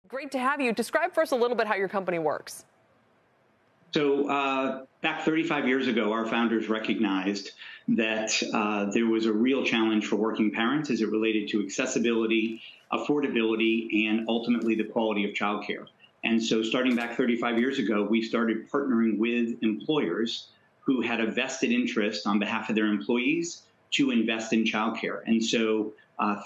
Great to have you. Describe for us a little bit how your company works. So back 35 years ago, our founders recognized that there was a real challenge for working parents as it related to accessibility, affordability, and ultimately the quality of childcare. And so starting back 35 years ago, we started partnering with employers who had a vested interest on behalf of their employees to invest in childcare. And so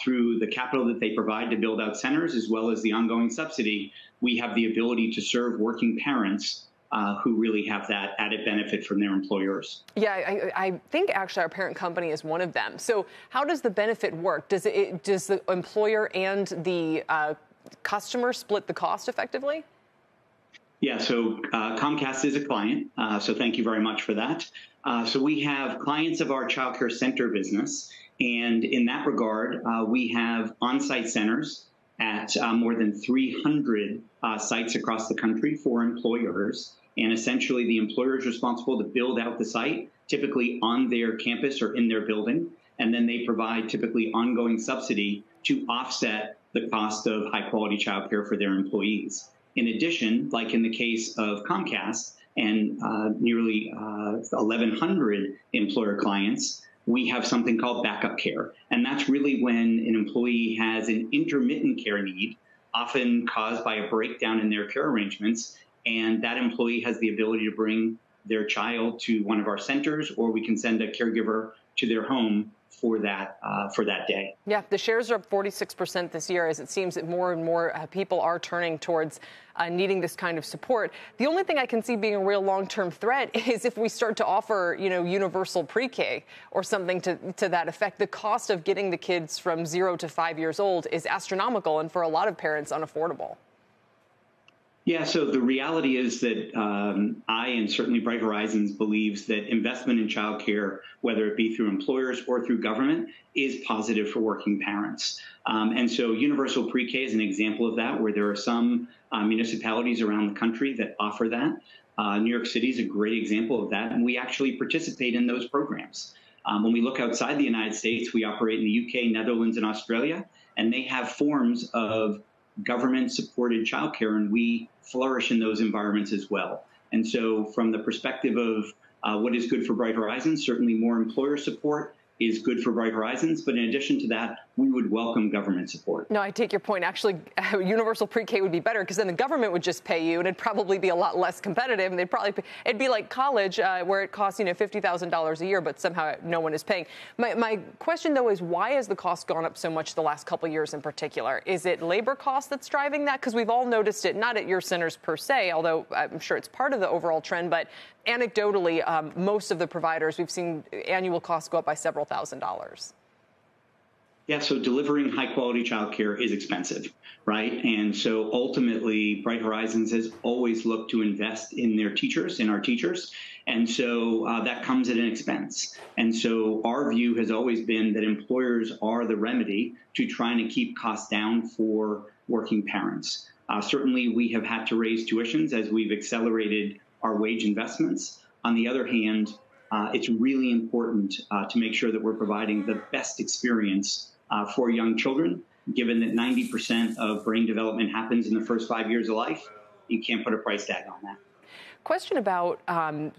through the capital that they provide to build out centers, as well as the ongoing subsidy, we have the ability to serve working parents who really have that added benefit from their employers. Yeah, I think actually our parent company is one of them. So how does the benefit work? Does the employer and the customer split the cost effectively? Yeah, so Comcast is a client, so thank you very much for that. So we have clients of our child care center business, and in that regard, we have on-site centers at more than 300 sites across the country for employers. And essentially, the employer is responsible to build out the site, typically on their campus or in their building, and then they provide typically ongoing subsidy to offset the cost of high-quality childcare for their employees. In addition, like in the case of Comcast and nearly 1,100 employer clients, we have something called backup care. And that's really when an employee has an intermittent care need, often caused by a breakdown in their care arrangements, and that employee has the ability to bring their child to one of our centers, or we can send a caregiver to their home for that day. Yeah, the shares are up 46% this year, as it seems that more and more people are turning towards needing this kind of support. The only thing I can see being a real long-term threat is if we start to offer, universal pre-K or something to that effect. The cost of getting the kids from 0 to 5 years old is astronomical, and for a lot of parents, unaffordable. Yeah, so the reality is that I and certainly Bright Horizons believes that investment in childcare, whether it be through employers or through government, is positive for working parents. And so universal pre-K is an example of that, where there are some municipalities around the country that offer that. New York City is a great example of that, and we actually participate in those programs. When we look outside the United States, we operate in the UK, Netherlands, and Australia, and they have forms of government-supported childcare, and we flourish in those environments as well. And so from the perspective of what is good for Bright Horizons, certainly more employer support is good for Bright Horizons. But in addition to that, we would welcome government support. No, I take your point. Actually, universal pre-K would be better, because then the government would just pay you, and it'd probably be a lot less competitive. And it'd be like college, where it costs $50,000 a year, but somehow no one is paying. My question, though, is why has the cost gone up so much the last couple of years in particular? Is it labor cost that's driving that? Because we've all noticed it, not at your centers per se, although I'm sure it's part of the overall trend, but anecdotally, most of the providers, we've seen annual costs go up by several $1,000s. Yeah, so delivering high-quality childcare is expensive, right? And so ultimately, Bright Horizons has always looked to invest in their teachers, in our teachers, and so that comes at an expense. And so our view has always been that employers are the remedy to trying to keep costs down for working parents. Certainly, we have had to raise tuitions as we've accelerated our wage investments. On the other hand, it's really important to make sure that we're providing the best experience for young children, given that 90% of brain development happens in the first 5 years of life. You can't put a price tag on that. Question about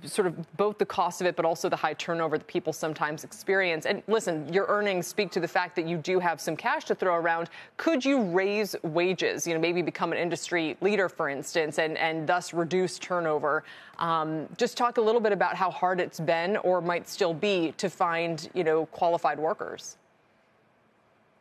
sort of both the cost of it, but also the high turnover that people sometimes experience. And listen, your earnings speak to the fact that you do have some cash to throw around. Could you raise wages, maybe become an industry leader, for instance, and thus reduce turnover? Just talk a little bit about how hard it's been or might still be to find, qualified workers.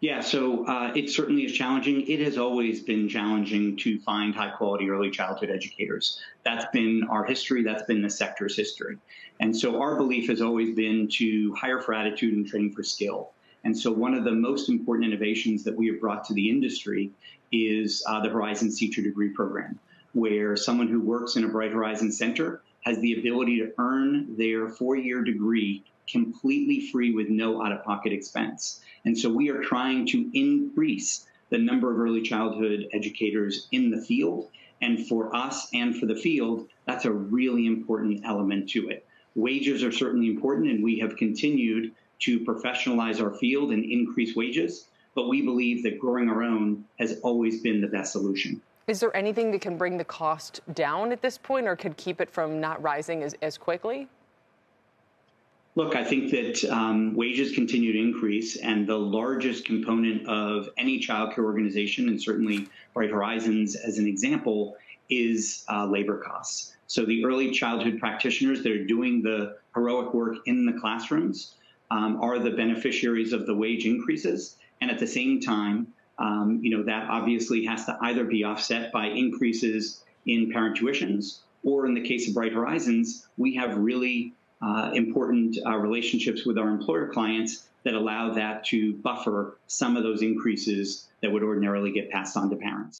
Yeah, so it certainly is challenging. It has always been challenging to find high-quality early childhood educators. That's been our history. That's been the sector's history. And so our belief has always been to hire for attitude and train for skill. And so one of the most important innovations that we have brought to the industry is the Horizons Teacher Degree Program, where someone who works in a Bright Horizons center has the ability to earn their 4-year degree completely free with no out-of-pocket expense. And so we are trying to increase the number of early childhood educators in the field. And for us and for the field, that's a really important element to it. Wages are certainly important, and we have continued to professionalize our field and increase wages. But we believe that growing our own has always been the best solution. Is there anything that can bring the cost down at this point or could keep it from not rising as quickly? Look, I think that wages continue to increase, and the largest component of any child care organization, and certainly Bright Horizons as an example, is labor costs. So the early childhood practitioners that are doing the heroic work in the classrooms are the beneficiaries of the wage increases. And at the same time, that obviously has to either be offset by increases in parent tuitions, or in the case of Bright Horizons, we have really important relationships with our employer clients that allow that to buffer some of those increases that would ordinarily get passed on to parents.